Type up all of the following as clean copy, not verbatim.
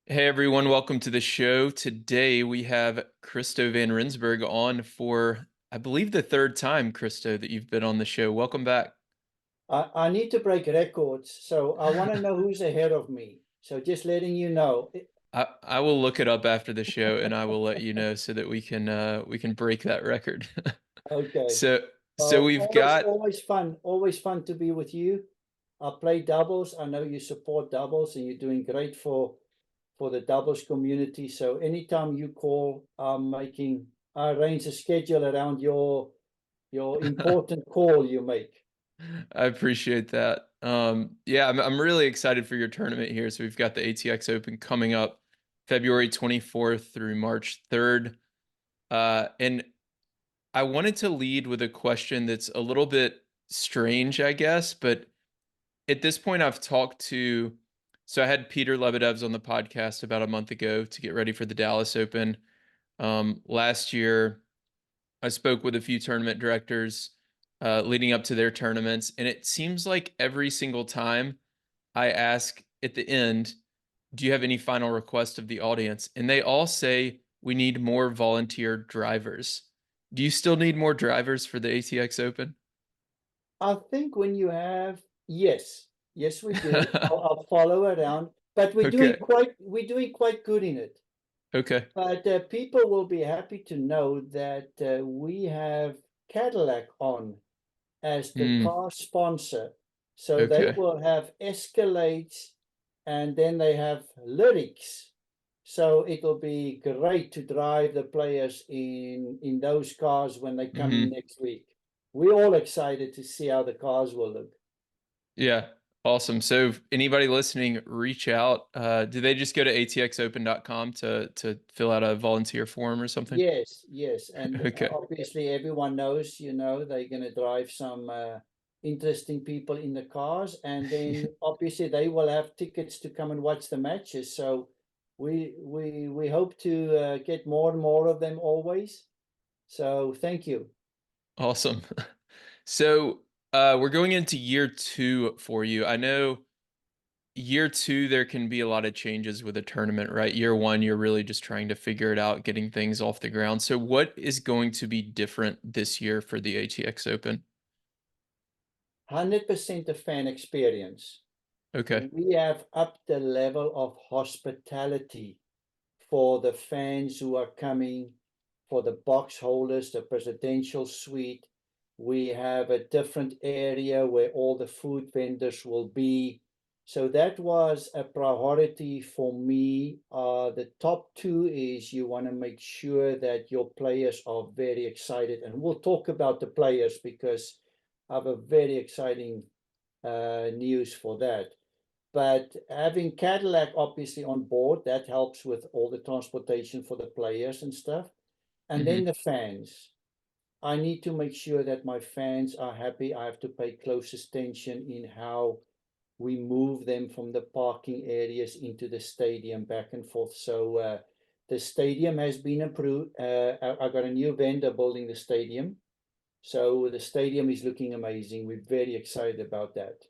Hey everyone, welcome to the show. Today we have Christo van Rensburg on for, I believe, the third time, Christo, that you've been on the show. Welcome back. I need to break records, so I want to know who's ahead of me. So just letting you know. I will look it up after the show and I will let you know so that we can break that record. Okay. So so we've Always, got always fun to be with you. I play doubles. I know you support doubles, and you're doing great for the doubles community. So anytime you call, I arrange a schedule around your important call you make. I appreciate that. Yeah, I'm really excited for your tournament here. So we've got the ATX Open coming up February 24th through March 3rd. And I wanted to lead with a question that's a little bit strange, I guess, but at this point, so I had Peter Lebedev's on the podcast about a month ago to get ready for the Dallas Open. Last year, I spoke with a few tournament directors leading up to their tournaments, and it seems like every single time I ask at the end, do you have any final request of the audience? And they all say we need more volunteer drivers. Do you still need more drivers for the ATX Open? I think when you have, yes, yes, we do. I'll follow around, but Okay. we're doing quite good in it. Okay. But people will be happy to know that we have Cadillac on as the Hmm. car sponsor. So they Okay. will have Escalades and then they have lyrics. So it'll be great to drive the players in those cars when they come in Hmm. next week. We're all excited to see how the cars will look. Yeah. Awesome. So if anybody listening, reach out. Do they just go to atxopen.com to fill out a volunteer form or something? Yes, yes. And Okay. obviously everyone knows, they're going to drive some interesting people in the cars. And then obviously they will have tickets to come and watch the matches. So we hope to get more and more of them always. So thank you. Awesome. So we're going into year two for you. I know year two, there can be a lot of changes with a tournament, right? Year one, you're really just trying to figure it out, getting things off the ground. So what is going to be different this year for the ATX Open? 100% a fan experience. Okay. We have upped the level of hospitality for the fans who are coming, for the box holders, the presidential suite. We have a different area where all the food vendors will be. So that was a priority for me. The top two is you want to make sure that your players are very excited. And we'll talk about the players because I have a very exciting news for that. But having Cadillac obviously on board, that helps with all the transportation for the players and stuff. And then Hmm. the fans. I need to make sure that my fans are happy. I have to pay closest attention in how we move them from the parking areas into the stadium back and forth. So the stadium has been approved. I got a new vendor building the stadium. So the stadium is looking amazing. We're very excited about that.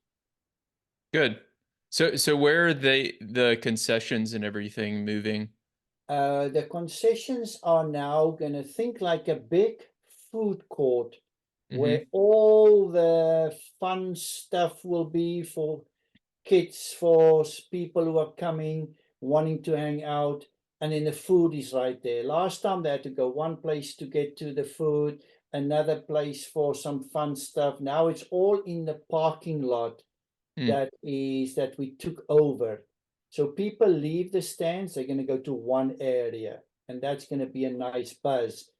Good. So where are the concessions and everything moving? The concessions are now going to think like a big food court where Hmm. all the fun stuff will be for kids, for people who are coming, wanting to hang out. And then the food is right there. Last time they had to go one place to get to the food, another place for some fun stuff. Now it's all in the parking lot Mm. that we took over. So people leave the stands, they're going to go to one area, and that's going to be a nice buzz.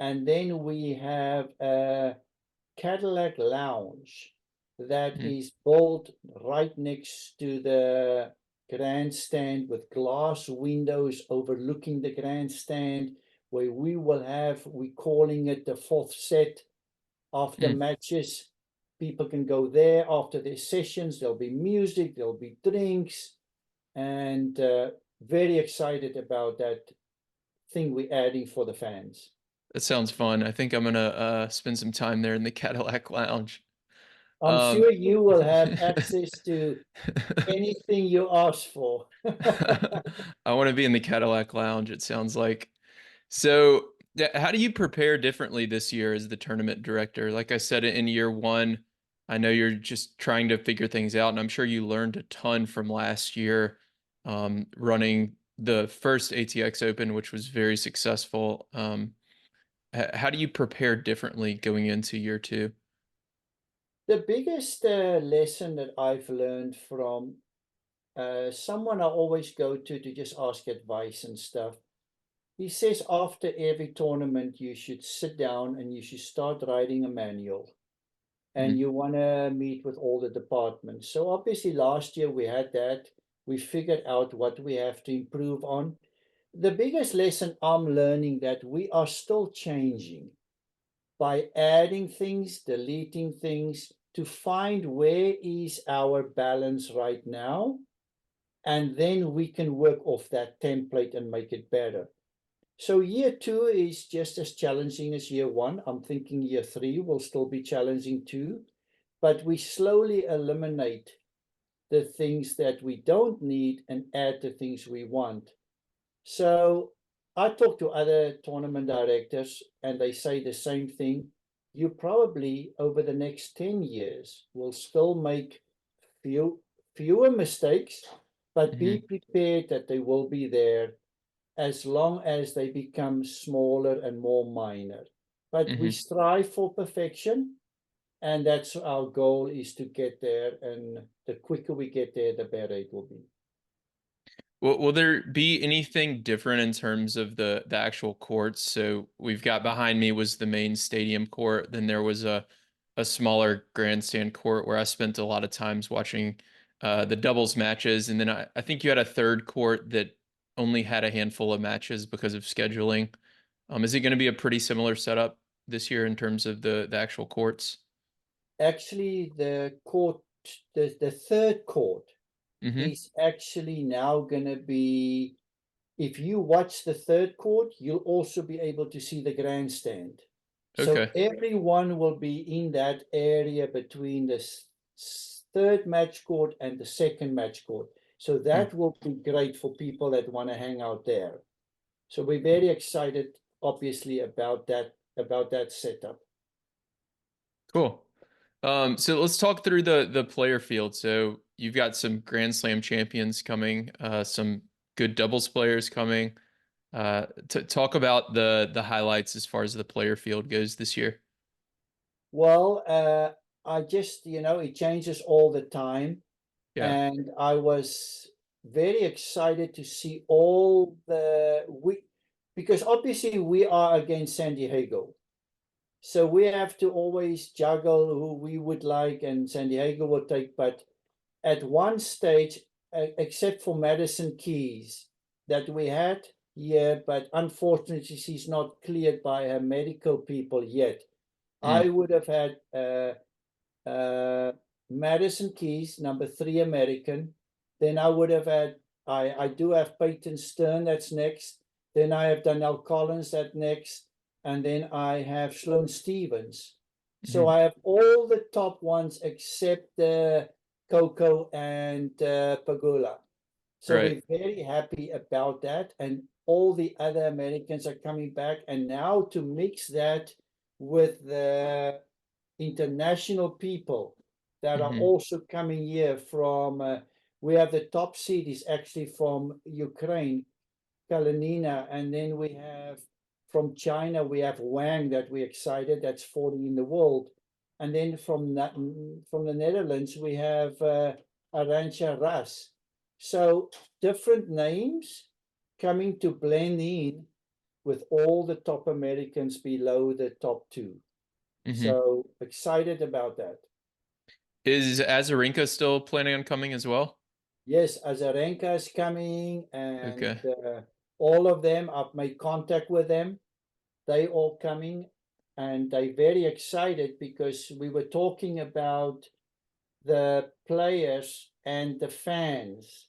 And then we have a Cadillac Lounge that Mm. is built right next to the grandstand with glass windows overlooking the grandstand, where we're calling it the fourth set after Mm. matches. People can go there after their sessions. There'll be music, there'll be drinks, and very excited about that thing we're adding for the fans. That sounds fun. I think I'm gonna spend some time there in the Cadillac Lounge. I'm Um, sure you will have access to anything you ask for. I want to be in the Cadillac Lounge, it sounds like. So, how do you prepare differently this year as the tournament director? Like I said, in year one, I know you're just trying to figure things out, and I'm sure you learned a ton from last year, running the first ATX Open, which was very successful. How do you prepare differently going into year two? The biggest lesson that I've learned from someone I always go to just ask advice and stuff. He says after every tournament, you should sit down and you should start writing a manual. And Hmm. you want to meet with all the departments. So obviously last year we had that. We figured out what we have to improve on. The biggest lesson I'm learning that we are still changing by adding things, deleting things to find where is our balance right now. And then we can work off that template and make it better. So year two is just as challenging as year one. I'm thinking year three will still be challenging too, but we slowly eliminate the things that we don't need and add the things we want. So I talk to other tournament directors and they say the same thing. You probably over the next 10 years will still make fewer mistakes, but be Hmm. prepared that they will be there as long as they become smaller and more minor. But we Hmm. strive for perfection, and that's our goal is to get there. And the quicker we get there, the better it will be. Will there be anything different in terms of the actual courts? So we've got behind me was the main stadium court. Then there was a smaller grandstand court where I spent a lot of times watching the doubles matches. And then I think you had a third court that only had a handful of matches because of scheduling. Is it going to be a pretty similar setup this year in terms of the actual courts? Actually, the third court Hmm. is actually now going to be, if you watch the third court, you'll also be able to see the grandstand. So Okay. everyone will be in that area between the third match court and the second match court. So Hmm. that will be great for people that want to hang out there. So we're very excited, obviously, about that setup. Cool. So let's talk through the player field. So you've got some Grand Slam champions coming, some good doubles players coming. To talk about the highlights as far as the player field goes this year. Well, I just, it changes all the time. Yeah. And I was very excited to see all because obviously we are against San Diego. So we have to always juggle who we would like and San Diego will take. But at one stage, except for Madison Keys that we had here, but unfortunately she's not cleared by her medical people yet. I Mm. would have had uh, Madison Keys, number 3 American. Then I would have had, I do have Peyton Stern, that's next. Then I have Danielle Collins, that next. And then I have Sloane Stephens. So Hmm. I have all the top ones except Coco and Pagula. So Right. we're very happy about that. And all the other Americans are coming back. And now to mix that with the international people that are Hmm. also coming here from, we have the top seed is actually from Ukraine, Kalinina, and then we have from China, we have Wang that we're excited, that's 40 in the world. And then from the Netherlands, we have Arantxa Ras. So different names coming to blend in with all the top Americans below the top two. Hmm. So excited about that. Is Azarenka still planning on coming as well? Yes, Azarenka is coming, and Okay. all of them, I've made contact with them. They all coming, and they very excited because we were talking about the players and the fans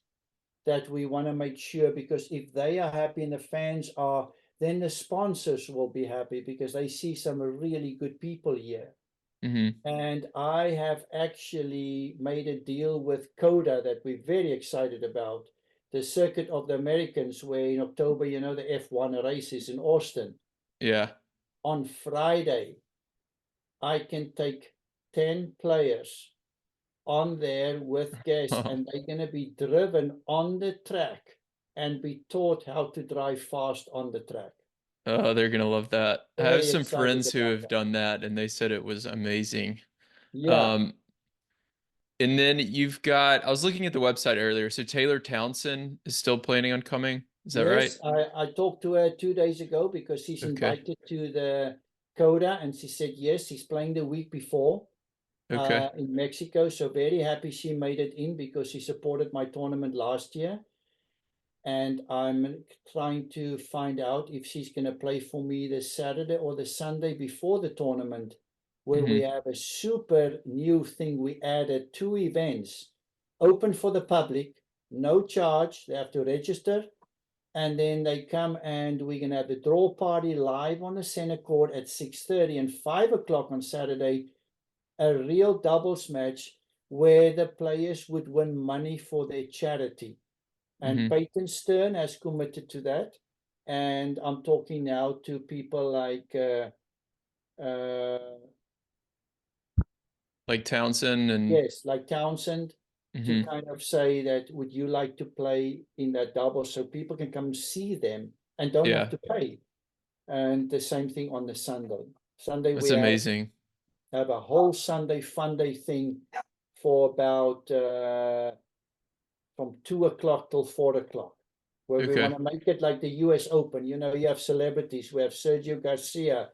that we want to make sure, because if they are happy and the fans are, then the sponsors will be happy because they see some really good people here. And I have actually made a deal with Coda that we're very excited about. The Circuit of the Americans, where in October, you know, the F1 race is in Austin. Yeah. On Friday, I can take 10 players on there with guests, Oh, and they're going to be driven on the track and be taught how to drive fast on the track. oh, they're gonna love that. I have Very some excited friends who about have that. done that, and they said it was amazing. Yeah. Um, and then you've got, I was looking at the website earlier. So Taylor Townsend is still planning on coming. Is that right? Yes, I talked to her 2 days ago because she's Okay. invited to the Coda, and she said yes, she's playing the week before Okay. in Mexico. So very happy she made it in because she supported my tournament last year. And I'm trying to find out if she's going to play for me the Saturday or the Sunday before the tournament, where we have a super new thing. We added 2 events open for the public, no charge. They have to register. And then they come, and we're going to have the draw party live on the center court at 6:30 and 5 o'clock on Saturday, a real doubles match where the players would win money for their charity. And Mm-hmm. Peyton Stern has committed to that. And I'm talking now to people like Like Townsend and yes, like Townsend, to mm-hmm. kind of say that would you like to play in that double so people can come see them and don't have Yeah, to pay. And the same thing on the Sunday. Sunday that's we amazing. have a whole Sunday fun day thing for about from 2 o'clock till 4 o'clock, where we Okay. want to make it like the US Open. You know, you have celebrities. We have Sergio Garcia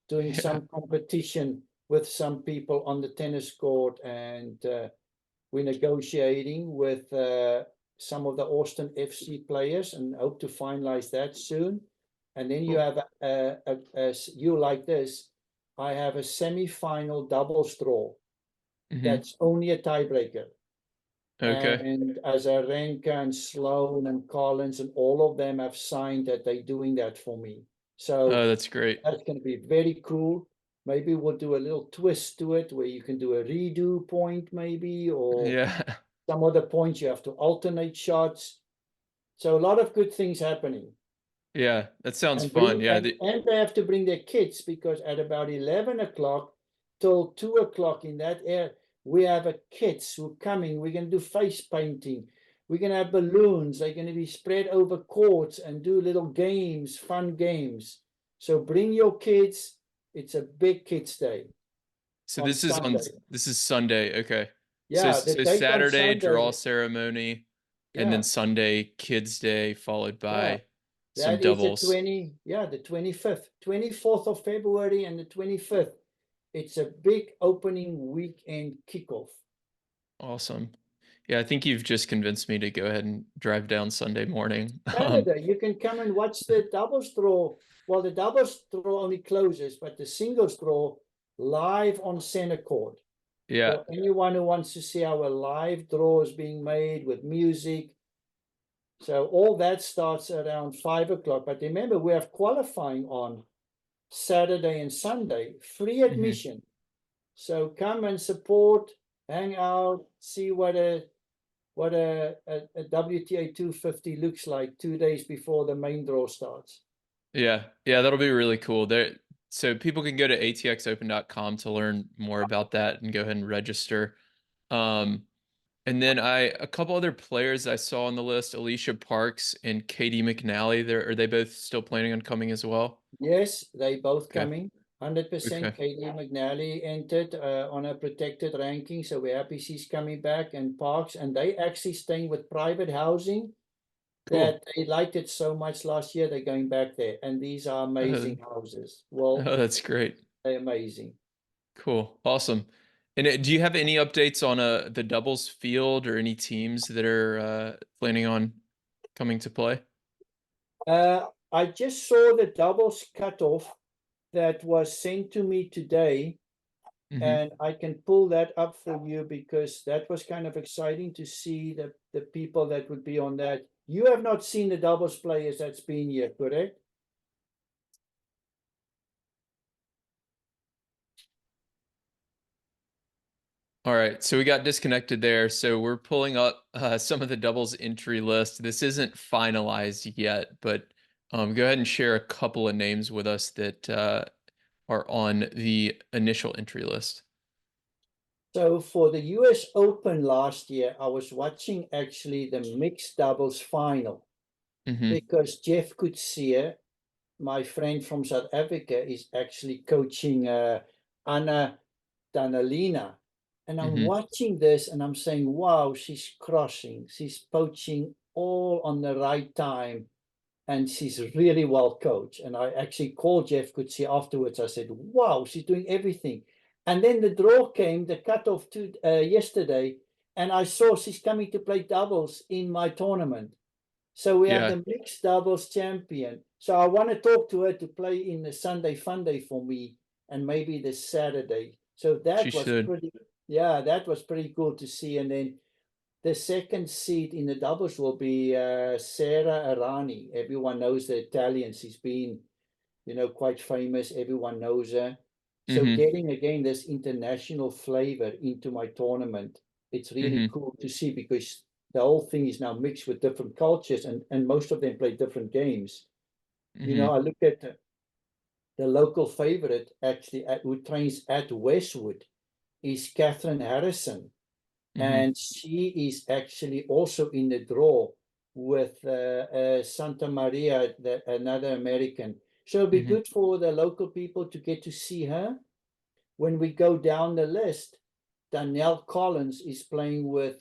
doing Yeah. some competition with some people on the tennis court, and we're negotiating with some of the Austin FC players and hope to finalize that soon. And then you Cool. have you like this. I have a semi-final doubles draw Mm-hmm. that's only a tiebreaker. Okay. And Azarenka and Sloane and Collins and all of them have signed that they're doing that for me. So Oh, that's great. that's going to be very cool. Maybe we'll do a little twist to it where you can do a redo point, maybe, or Yeah. some other points you have to alternate shots. So a lot of good things happening. Yeah, that sounds And fun. bring Yeah, and they have to bring their kids, because at about 11 o'clock till 2 o'clock in that area, we have a kids who are coming. We're going to do face painting. We're going to have balloons. They're going to be spread over courts and do little games, fun games. So bring your kids. It's a big kids day so on Sunday. this is Sunday. Okay. So Yeah, the date on Saturday draw Sunday. ceremony and then Yeah, Sunday kids day followed yeah. by some That is the doubles. 20, yeah, the 25th, 24th of February and the 25th. It's a big opening weekend kickoff. Awesome. Yeah, I think you've just convinced me to go ahead and drive down Sunday morning. Saturday, you can come and watch the doubles draw. Well, the doubles draw only closes, but the singles draw live on center court. Yeah. For anyone who wants to see how a live draw is being made with music. So all that starts around 5 o'clock. But remember, we have qualifying on Saturday and Sunday, free Hmm. admission. So come and support, hang out, see what a WTA 250 looks like 2 days before the main draw starts. Yeah. Yeah, that'll be really cool. There, so people can go to atxopen.com to learn more about that and go ahead and register. Um, And then a couple other players I saw on the list, Alicia Parks and Caty McNally. Are they both still planning on coming as well? Yes, they both Okay. coming. 100%. Okay. Caty McNally entered on a protected ranking, so we're happy she's coming back. And Parks, and they actually staying with private housing Cool. that they liked it so much last year. They're going back there, and these are Uh, amazing houses. Well, oh, that's great. they're amazing. Cool. Awesome. And do you have any updates on the doubles field or any teams that are planning on coming to play? I just saw the doubles cutoff that was sent to me today, Hmm. and I can pull that up for you because that was kind of exciting to see the people that would be on that. You have not seen the doubles players that's been here, correct? All right, so we got disconnected there. So we're pulling up some of the doubles entry list. This isn't finalized yet, but go ahead and share a couple of names with us that are on the initial entry list. So for the US Open last year, I was watching actually the mixed doubles final Mm-hmm. because Jeff Coetzee, my friend from South Africa, is actually coaching Anna Danilina. And I'm Mm-hmm. watching this and I'm saying, wow, she's crushing. She's poaching all on the right time. And she's really well coached. And I actually called Jeff Coetzee afterwards. I said, wow, she's doing everything. And then the draw came, the cutoff to yesterday, and I saw she's coming to play doubles in my tournament. So we have Yeah, the mixed doubles champion. So I want to talk to her to play in the Sunday Fun Day for me and maybe the Saturday. So she that was should. pretty, yeah, that was pretty cool to see. And then the second seed in the doubles will be Sarah Arani. Everyone knows the Italian. She's been, quite famous. Everyone knows her. So Mm-hmm. getting again this international flavor into my tournament, it's really Mm-hmm. cool to see because the whole thing is now mixed with different cultures and most of them play different games. Mm-hmm. I look at the local favorite actually who trains at Westwood is Catherine Harrison, Mm-hmm. and she is actually also in the draw with Santa Maria, another American. So it'll be Mm-hmm. good for the local people to get to see her. When we go down the list, Danielle Collins is playing with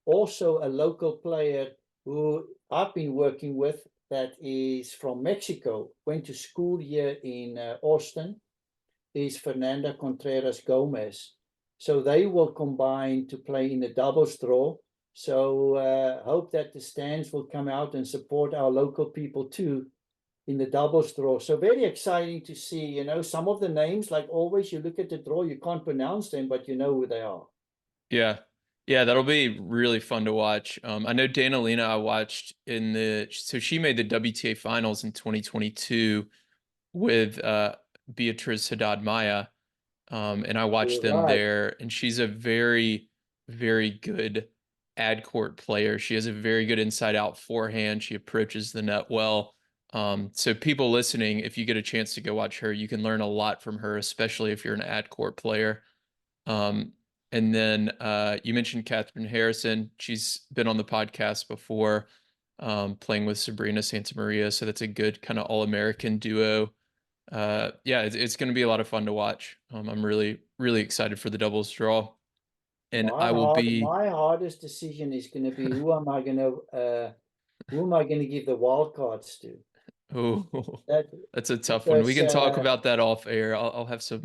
also a local player who I've been working with that is from Mexico, went to school here in Austin, is Fernanda Contreras Gomez. So they will combine to play in the doubles draw. So hope that the stands will come out and support our local people too in the doubles draw. So very exciting to see, some of the names, like always, you look at the draw, you can't pronounce them, but you know who they are. Yeah. Yeah, that'll be really fun to watch. I know Danilina I watched so she made the WTA finals in 2022 with Beatriz Haddad Maya. And I watched You're them right. there, and she's a very, very good ad court player. She has a very good inside out forehand. She approaches the net well. So people listening, if you get a chance to go watch her, you can learn a lot from her, especially if you're an ad court player. Um, and then you mentioned Catherine Harrison. She's been on the podcast before, playing with Sabrina Santamaria. So that's a good kind of all-American duo. Yeah, it's going to be a lot of fun to watch. I'm really, really excited for the doubles draw. And I will be, My hardest decision is going to be who am I going to give the wild cards to? oh, That that's a tough one. We because can talk about that off air. I'll have some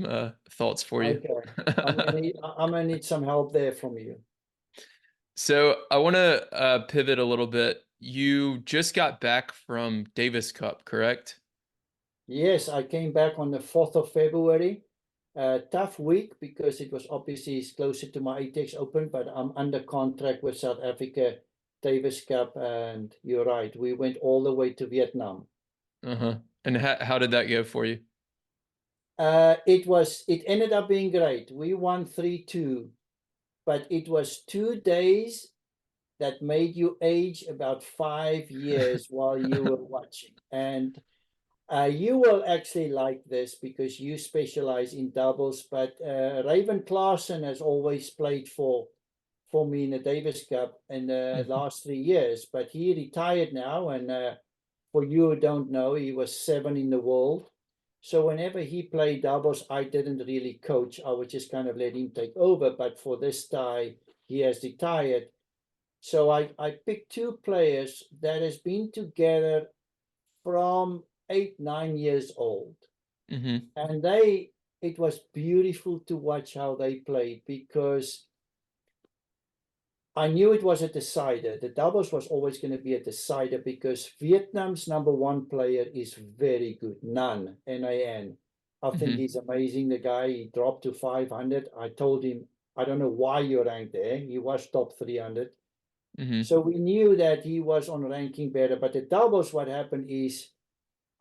thoughts for you. okay, I'm gonna need some help there from you. So I want to pivot a little bit. You just got back from Davis Cup, correct? Yes, I came back on the 4th of February. Tough week because it was obviously closer to my ATX Open, but I'm under contract with South Africa Davis Cup, and you're right, we went all the way to Vietnam. Uh-huh. And how did that go for you? It ended up being great. We won 3-2, but it was 2 days that made you age about 5 years while you were watching. And you will actually like this because you specialize in doubles, but Raven Klaasen has always played for me in the Davis Cup in the last 3 years, but he retired now. And for you who don't know, he was 7 in the world. So whenever he played doubles, I didn't really coach. I would just kind of let him take over. But for this tie, he has retired. So I picked two players that has been together from 8, 9 years old. Hmm. And it was beautiful to watch how they played because I knew it was a decider. The doubles was always going to be a decider because Vietnam's number one player is very good. Nan. I think Hmm. he's amazing. The guy, he dropped to 500. I told him, I don't know why you're ranked there. He was top 300. Hmm. So we knew that he was on ranking better. But the doubles, what happened is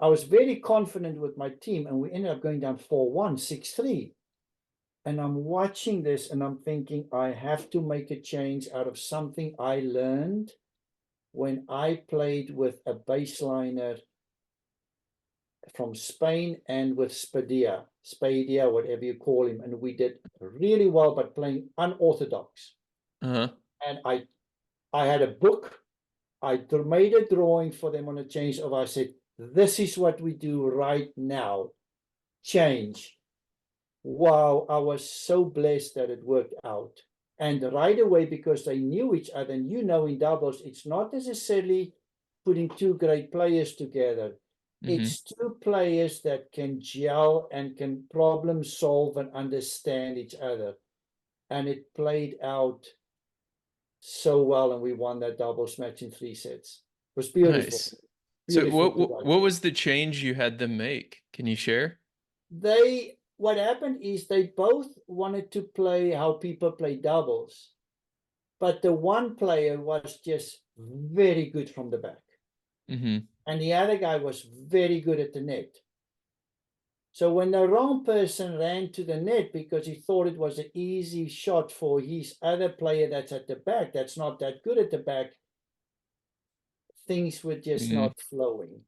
I was very confident with my team, and we ended up going down 4-1, 6-3. and I'm watching this and I'm thinking, I have to make a change out of something I learned when I played with a baseliner from Spain and with Spadia, whatever you call him. And we did really well, but playing unorthodox. Uh-huh. And I had a book. I made a drawing for them on a change of, I said, this is what we do right now. Change. Wow, I was so blessed that it worked out. And right away, because they knew each other, and in doubles, it's not necessarily putting two great players together. Mm-hmm. It's two players that can gel and can problem solve and understand each other. And it played out so well, and we won that doubles match in 3 sets. It was beautiful, Nice. So beautiful to what watch. was the change you had them make? Can you share? What happened is they both wanted to play how people play doubles, but the one player was just very good from the back, Mm-hmm. and the other guy was very good at the net. So when the wrong person ran to the net because he thought it was an easy shot for his other player that's at the back, that's not that good at the back, things were just Mm-hmm. not flowing.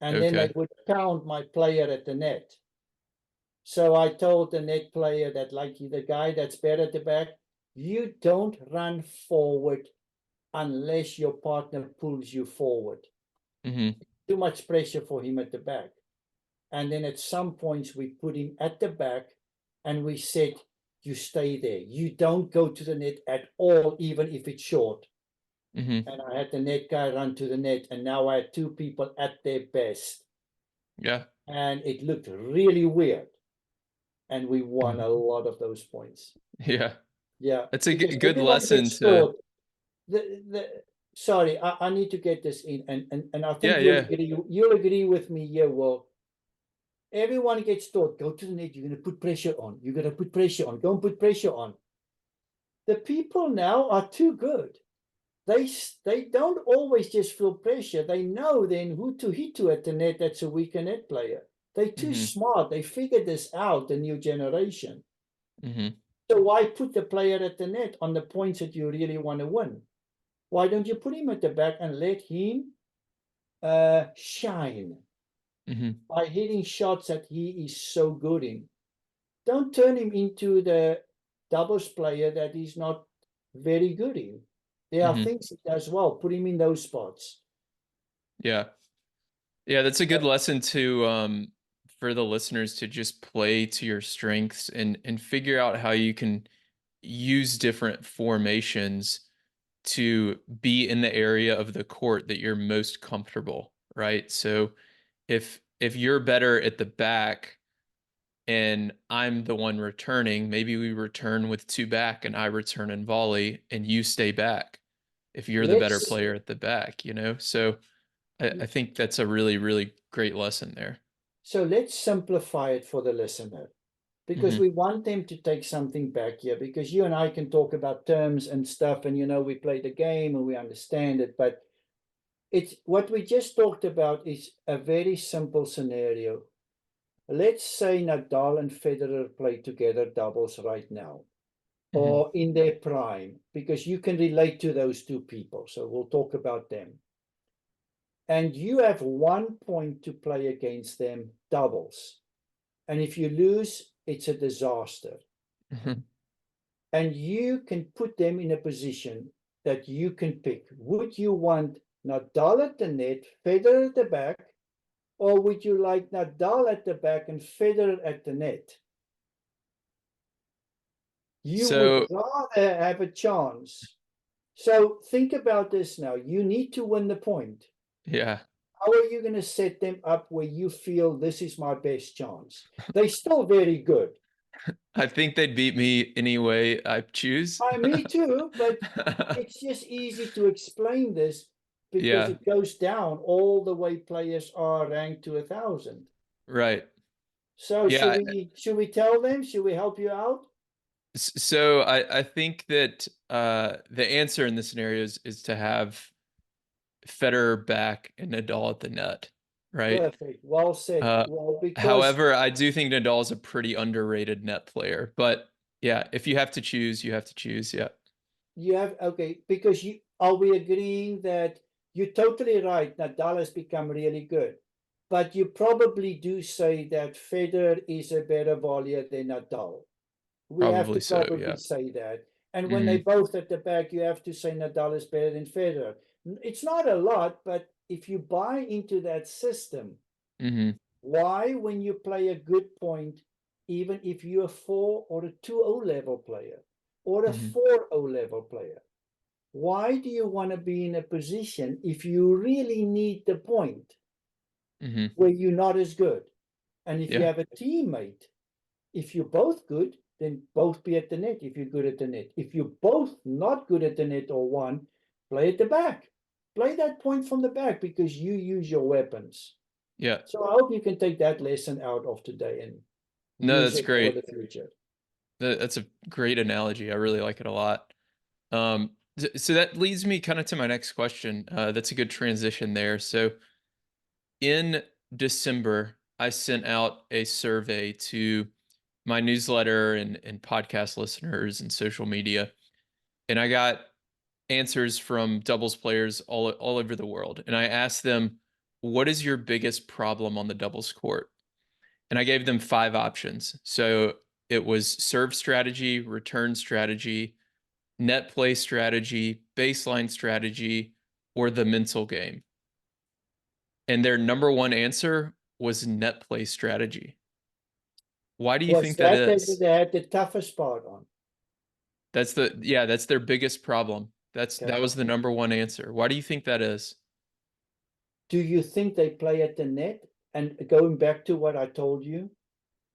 And then they Okay. would count my player at the net. So I told the net player that, like the guy that's better at the back, you don't run forward unless your partner pulls you forward. Mm-hmm. Too much pressure for him at the back. And then at some points, we put him at the back and we said, you stay there. You don't go to the net at all, even if it's short. Mm-hmm. And I had the net guy run to the net. And now I had two people at their best. Yeah. And it looked really weird. And we won a lot of those points. Yeah. Yeah, That's a because good everyone lesson gets to, taught the sorry, I need to get this in, and I yeah, think yeah. you'll agree with me here. Well, everyone gets taught, go to the net, you're gonna put pressure on, you're gonna put pressure on, go and put pressure on. The people now are too good. They don't always just feel pressure. They know then who to hit to at the net that's a weaker net player. They're too Mm-hmm. smart. They figured this out, the new generation. Mm-hmm. So why put the player at the net on the points that you really want to win? Why don't you put him at the back and let him shine Mm-hmm. by hitting shots that he is so good in? Don't turn him into the doubles player that he's not very good in. There are Mm-hmm. things he does well. Put him in those spots. Yeah. Yeah, that's a good lesson to for the listeners to just play to your strengths and figure out how you can use different formations to be in the area of the court that you're most comfortable, right? So if you're better at the back and I'm the one returning, maybe we return with two back and I return and volley and you stay back if you're the better Let's player at the back, you know? So I think that's a really, really great lesson there. let's simplify it for the listener, because Hmm. we want them to take something back here, because you and I can talk about terms and stuff, and we play the game and we understand it, but it's what we just talked about is a very simple scenario. Let's say Nadal and Federer play together doubles right now, Hmm. or in their prime, because you can relate to those two people. So we'll talk about them. And you have 1 point to play against them doubles. And if you lose, it's a disaster. Hmm. And you can put them in a position that you can pick. Would you want Nadal at the net, Federer at the back, or would you like Nadal at the back and Federer at the net? You would So rather have a chance. So think about this now. You need to win the point. yeah, How are you going to set them up where you feel this is my best chance? They're still very good. I think they'd beat me anyway I choose. Me too, but it's just easy to explain this because Yeah, it goes down all the way players are ranked to 1,000. right. So Yeah. should we tell them? Should we help you out? So I think that the answer in this scenario is to have Federer back and Nadal at the net, right? Perfect. Well said. Uh, Well, because however, I do think Nadal is a pretty underrated net player, but Yeah, if you have to choose, you have to choose. Yeah, You have, okay, because are we agreeing that you're totally right, Nadal has become really good, but you probably do say that Federer is a better volleyer than Nadal. We have probably to so. Yeah. probably say that. And when they Hmm. both at the back, you have to say Nadal is better than Federer. It's not a lot, but if you buy into that system, Hmm. why, when you play a good point, even if you're a 4 or a 2-0 level player or a Hmm. 4-0 level player, why do you want to be in a position if you really need the point Hmm. where you're not as good? And if you Yeah. have a teammate, if you're both good, then both be at the net if you're good at the net. If you're both not good at the net or one, play at the back. Play that point from the back because you use your weapons. Yeah. So I hope you can take that lesson out of today and No, use that's it for great. the future. That's a great analogy. I really like it a lot. So that leads me kind of to my next question. That's a good transition there. So in December, I sent out a survey to my newsletter and podcast listeners and social media, and I got answers from doubles players all over the world. And I asked them, "What is your biggest problem on the doubles court?" And I gave them 5 options. So it was serve strategy, return strategy, net play strategy, baseline strategy, or the mental game. And their number one answer was net play strategy. Why do you Was think that that is? they had the toughest part on? That's their biggest problem. That Okay. was the number one answer. Why do you think that is? Do you think they play at the net? And going back to what I told you,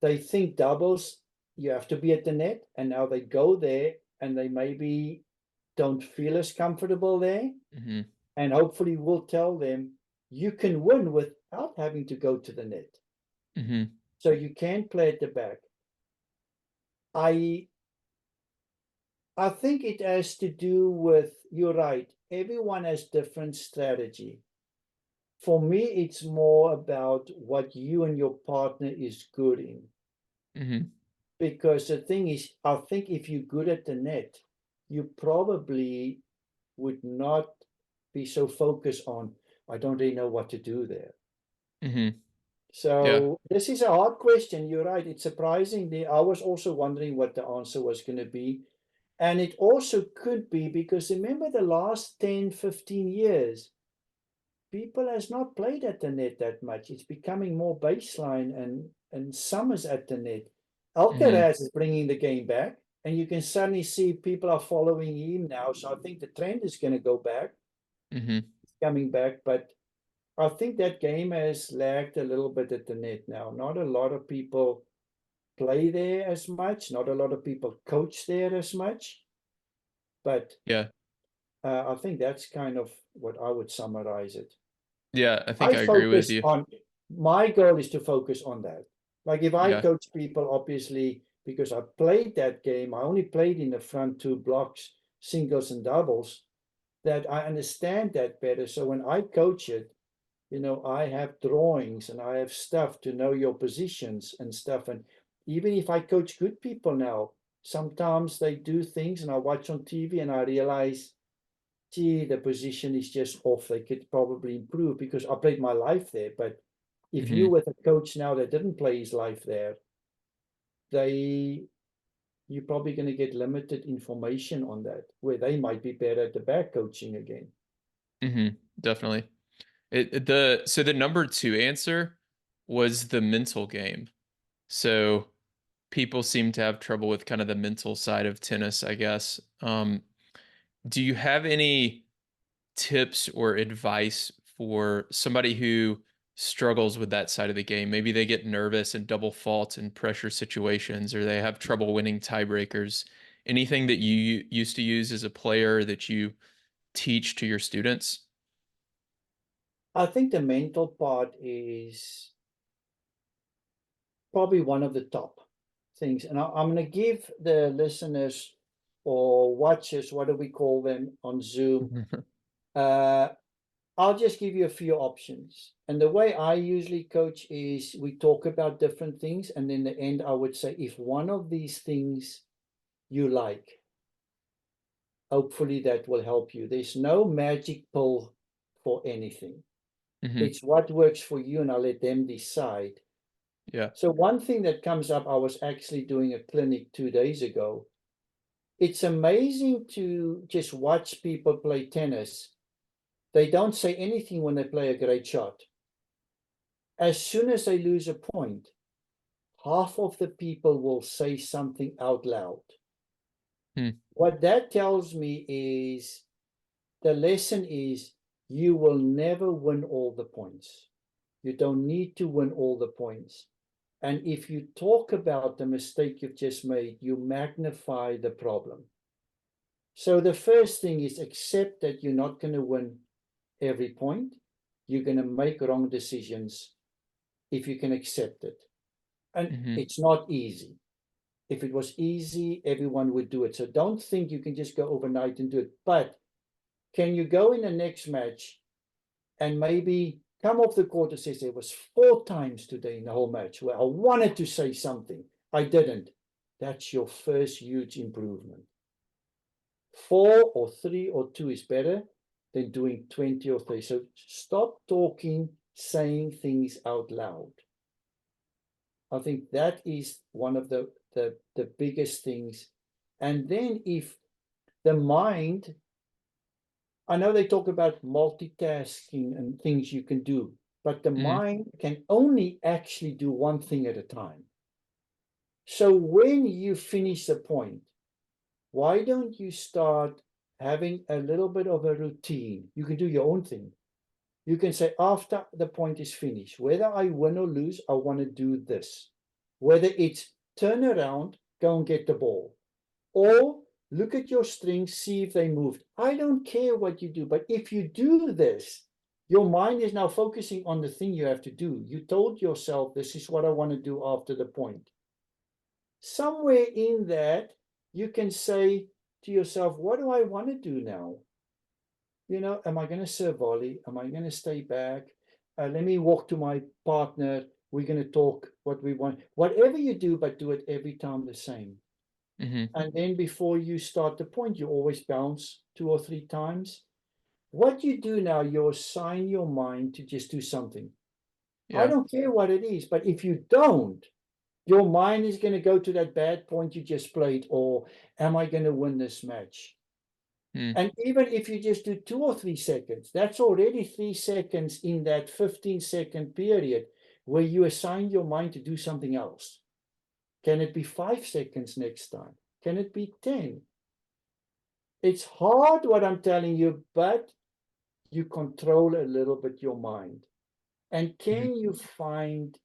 they think doubles, you have to be at the net, and now they go there and they maybe don't feel as comfortable there. Hmm. And hopefully we'll tell them you can win without having to go to the net. Hmm. So you can play at the back. I I think it has to do with, you're right, everyone has different strategy. For me, it's more about what you and your partner is good in. Hmm. Because the thing is, I think if you're good at the net, you probably would not be so focused on, I don't really know what to do there. Hmm. Yeah. So this is a hard question. You're right. It's surprisingly, I was also wondering what the answer was going to be. And it also could be because remember the last 10, 15 years, people has not played at the net that much. It's becoming more baseline and Summers at the net. Hmm. Alcaraz is bringing the game back, and you can suddenly see people are following him now. So I think the trend is going to go back, Hmm. coming back. But I think that game has lagged a little bit at the net now. Not a lot of people play there as much. Not a lot of people coach there as much. But Yeah. I think that's kind of what I would summarize it. Yeah. I think I I agree with focus you. on, my goal is to focus on that. Like if I Yeah. coach people, obviously, because I played that game, I only played in the front two blocks, singles and doubles, that I understand that better. So when I coach it, I have drawings and I have stuff to know your positions and stuff. And even if I coach good people now, sometimes they do things and I watch on TV and I realize, gee, the position is just off. They could probably improve because I played my life there. But if you Hmm. with a coach now that didn't play his life there, they you're probably going to get limited information on that, where they might be better at the back coaching again. Hmm. Definitely. So the number two answer was the mental game. So people seem to have trouble with kind of the mental side of tennis, I guess. Do you have any tips or advice for somebody who struggles with that side of the game? Maybe they get nervous in double fault and pressure situations, or they have trouble winning tiebreakers. Anything that you used to use as a player that you teach to your students? I think the mental part is probably one of the top things. And I'm going to give the listeners or watchers, what do we call them on Zoom? Uh, I'll just give you a few options. And the way I usually coach is we talk about different things. And in the end, I would say if one of these things you like. Hopefully that will help you. There's no magic pill for anything. Hmm. It's what works for you, and I'll let them decide. Yeah. So one thing that comes up, I was actually doing a clinic 2 days ago. It's amazing to just watch people play tennis. They don't say anything when they play a great shot. As soon as they lose a point, half of the people will say something out loud. Hmm. What that tells me is the lesson is you will never win all the points. You don't need to win all the points. And if you talk about the mistake you've just made, you magnify the problem. So the first thing is accept that you're not going to win every point. You're going to make wrong decisions if you can accept it. And Hmm. it's not easy. If it was easy, everyone would do it. So don't think you can just go overnight and do it. But can you go in the next match and maybe come off the court and say there was 4 times today in the whole match where I wanted to say something, I didn't. That's your first huge improvement. 4 or 3 or 2 is better than doing 20 or 30. So stop talking, saying things out loud. I think that is one of the biggest things. And then if the mind, I know they talk about multitasking and things you can do, but the Hmm. mind can only actually do one thing at a time. So when you finish a point, why don't you start having a little bit of a routine? You can do your own thing. You can say, after the point is finished, whether I win or lose, I want to do this. Whether it's turn around, go and get the ball, or look at your strings, see if they moved. I don't care what you do, but if you do this, your mind is now focusing on the thing you have to do. You told yourself, this is what I want to do after the point. Somewhere in that, you can say to yourself, what do I want to do now? Am I going to serve volley? Am I going to stay back? Let me walk to my partner. We're going to talk what we want. Whatever you do, but do it every time the same. Hmm. And then before you start the point, you always bounce 2 or 3 times. What you do now, you assign your mind to just do something. I Yeah. don't care what it is, but if you don't, your mind is going to go to that bad point you just played, or am I going to win this match? Hmm. And even if you just do 2 or 3 seconds, that's already 3 seconds in that 15-second period where you assign your mind to do something else. Can it be 5 seconds next time? Can it be 10? It's hard what I'm telling you, but you control a little bit your mind. And Hmm. can you find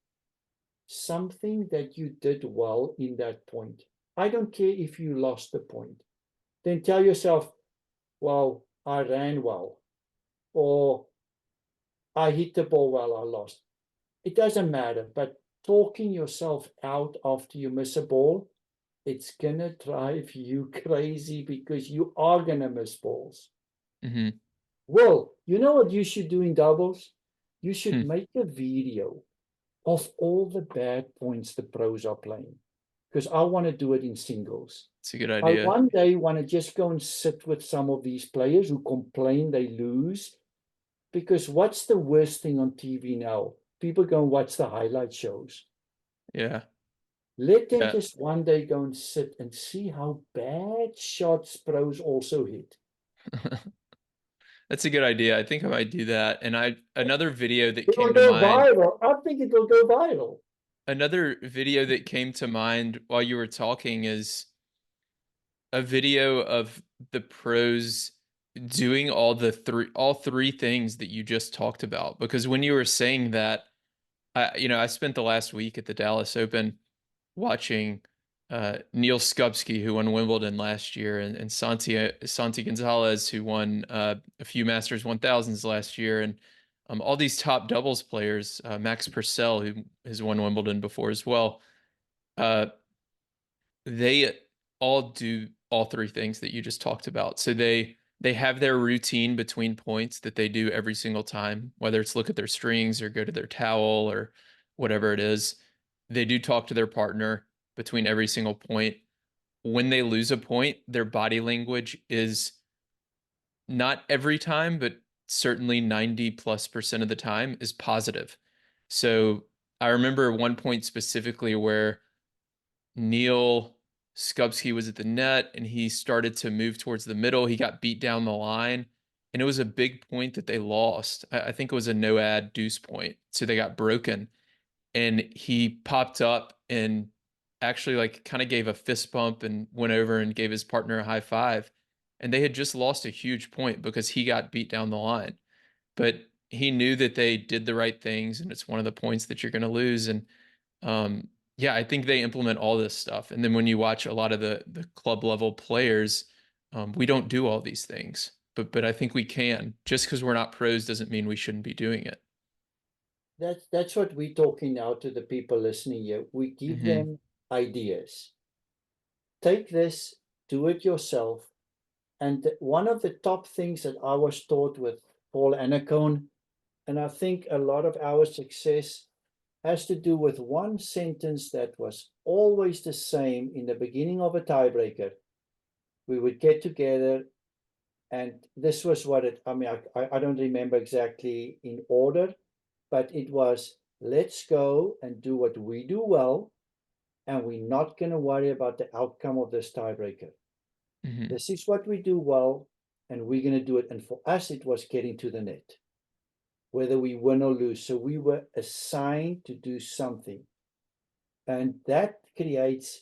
something that you did well in that point? I don't care if you lost the point. Then tell yourself, well, I ran well, or I hit the ball well, I lost. It doesn't matter, but talking yourself out after you miss a ball, it's going to drive you crazy because you are going to miss balls. Hmm. Well, you know what you should do in doubles? You should Hmm. make a video of all the bad points the pros are playing, because I want to do it in singles. It's a good I idea. one day want to just go and sit with some of these players who complain they lose, because what's the worst thing on TV now? People go and watch the highlight shows. Yeah. Let them Yeah. just one day go and sit and see how bad shots pros also hit. That's a good idea. I think I might do that. And another video that It will came to go mind, viral. I think it will go viral. while you were talking is a video of the pros doing all three things that you just talked about. Because when you were saying that, I spent the last week at the Dallas Open watching Neil Skupski, who won Wimbledon last year, and Santi Gonzalez, who won a few Masters 1000s last year, and all these top doubles players, Max Purcell, who has won Wimbledon before as well. Uh, they all do all three things that you just talked about. So they have their routine between points that they do every single time, whether it's look at their strings or go to their towel or whatever it is. They do talk to their partner between every single point. when they lose a point, their body language is not every time, but certainly 90+% of the time is positive. So I remember one point specifically where Neil Skupski was at the net and he started to move towards the middle. He got beat down the line, and it was a big point that they lost. I think it was a no ad deuce point. So they got broken. And he popped up and actually like kind of gave a fist bump and went over and gave his partner a high five. And they had just lost a huge point because he got beat down the line. But he knew that they did the right things, and it's one of the points that you're going to lose. And um, yeah, I think they implement all this stuff. And then when you watch a lot of the club level players, we don't do all these things. But I think we can. Just because we're not pros doesn't mean we shouldn't be doing it. That's what we're talking now to the people listening here. We give Hmm. them ideas. Take this, do it yourself. And one of the top things that I was taught with Paul Anacone, and I think a lot of our success has to do with one sentence that was always the same in the beginning of a tiebreaker. We would get together, and this was what it, I mean, I don't remember exactly in order, but it was, let's go and do what we do well, and we're not going to worry about the outcome of this tiebreaker. Hmm. This is what we do well, and we're going to do it. And for us, it was getting to the net, whether we win or lose. So we were assigned to do something. And that creates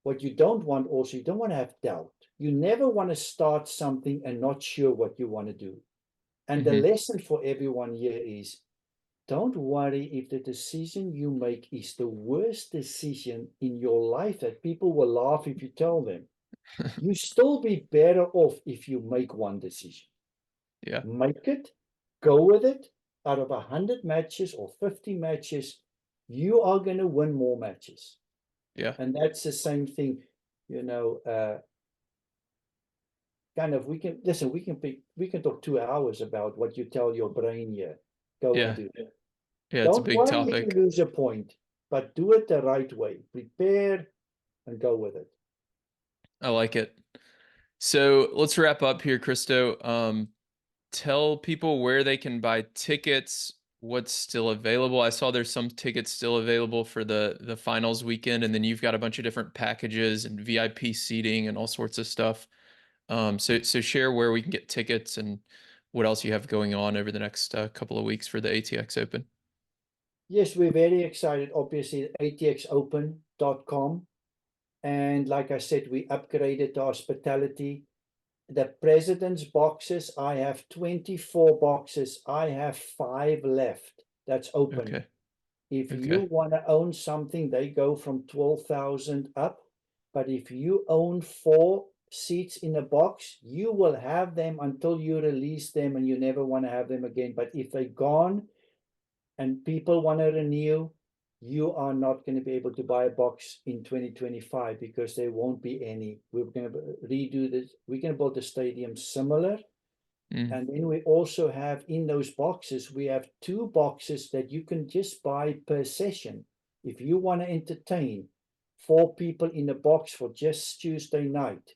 what you don't want also. You don't want to have doubt. You never want to start something and not sure what you want to do. And the Hmm. lesson for everyone here is don't worry if the decision you make is the worst decision in your life that people will laugh if you tell them. You still be better off if you make one decision. Yeah. Make it, go with it. Out of 100 matches or 50 matches, you are going to win more matches. Yeah. And that's the same thing, you know, kind of, we can, listen, we can talk 2 hours about what you tell your brain here. Go and Yeah. do it. Yeah. It's a Don't big worry if you topic. lose a point, but do it the right way. Prepare and go with it. I like it. So let's wrap up here, Christo. Tell people where they can buy tickets, what's still available. I saw there's some tickets still available for the finals weekend, and then you've got a bunch of different packages and VIP seating and all sorts of stuff. So share where we can get tickets and what else you have going on over the next couple of weeks for the ATX Open. Yes, we're very excited. Obviously, atxopen.com. And like I said, we upgraded the hospitality. The president's boxes, I have 24 boxes. I have 5 left. That's open. Okay. If you Okay. want to own something, they go from 12,000 up. But if you own 4 seats in a box, you will have them until you release them and you never want to have them again. But if they're gone and people want to renew, you are not going to be able to buy a box in 2025 because there won't be any. We're going to redo this. We're going to build the stadium similar. Mm, And then we also have in those boxes, we have 2 boxes that you can just buy per session. If you want to entertain 4 people in a box for just Tuesday night,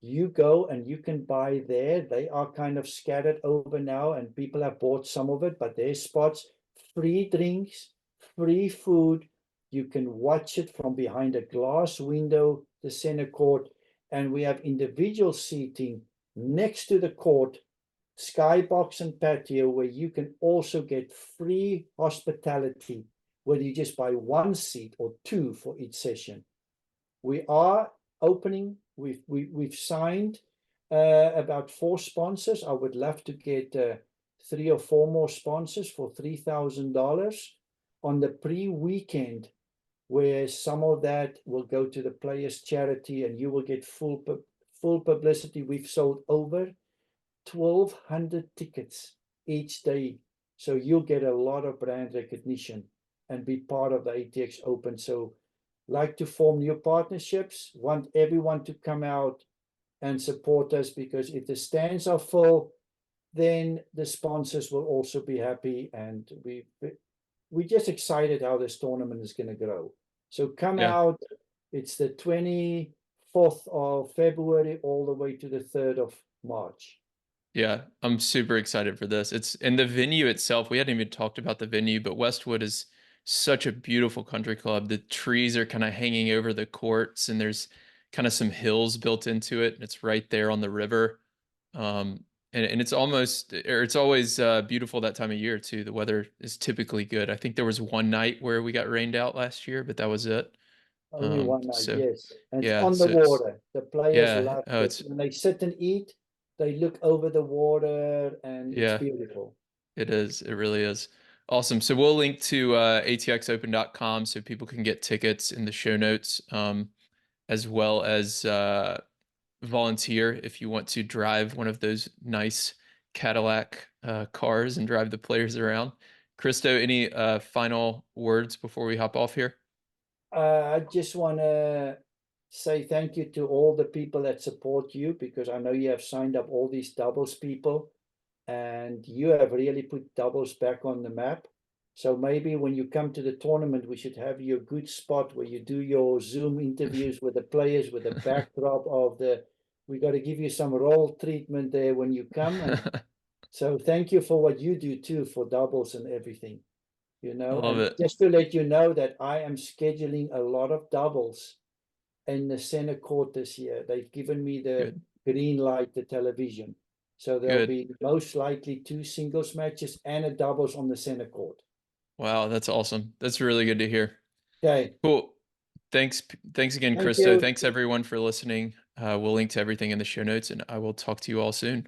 you go and you can buy there. They are kind of scattered over now, and people have bought some of it, but there's spots, free drinks, free food. You can watch it from behind a glass window, the center court, and we have individual seating next to the court, skybox and patio, where you can also get free hospitality, whether you just buy 1 seat or 2 for each session. We are opening. We've signed about 4 sponsors. I would love to get 3 or 4 more sponsors for $3,000 on the pre-weekend, where some of that will go to the players' charity, and you will get full publicity. We've sold over 1,200 tickets each day, so you'll get a lot of brand recognition and be part of the ATX Open. So like to form new partnerships, want everyone to come out and support us, because if the stands are full, then the sponsors will also be happy, and we're just excited how this tournament is going to grow. So come yeah. out. It's the 4th of February all the way to the 3rd of March. Yeah, I'm super excited for this. It's and the venue itself, we hadn't even talked about the venue, but Westwood is such a beautiful country club. The trees are kind of hanging over the courts and there's kind of some hills built into it. And it's right there on the river. And it's almost or it's always beautiful that time of year too. The weather is typically good. I think there was one night where we got rained out last year, but that was it. Only one night, So yes. And it's yeah, on the so it's water. The players yeah, love oh it. it's When they sit and eat, they look over the water and it's yeah. beautiful. It is. It really is. Awesome. So we'll link to atxopen.com so people can get tickets in the show notes, as well as volunteer if you want to drive one of those nice Cadillac cars and drive the players around. Christo, any final words before we hop off here? I just want to say thank you to all the people that support you, because I know you have signed up all these doubles people and you have really put doubles back on the map. So maybe when you come to the tournament, we should have you a good spot where you do your Zoom interviews with the players with the backdrop of the. We got to give you some role treatment there when you come. And so thank you for what you do too for doubles and everything. I love And it. just to let you know that I am scheduling a lot of doubles in the center court this year. They've given me the Good. green light, the television. So there'll Good. be most likely 2 singles matches and a doubles on the center court. Wow, that's awesome. That's really good to hear. Okay. Cool. Thanks. Thanks again, Thank Christo. you. Thanks everyone for listening. We'll link to everything in the show notes, and I will talk to you all soon.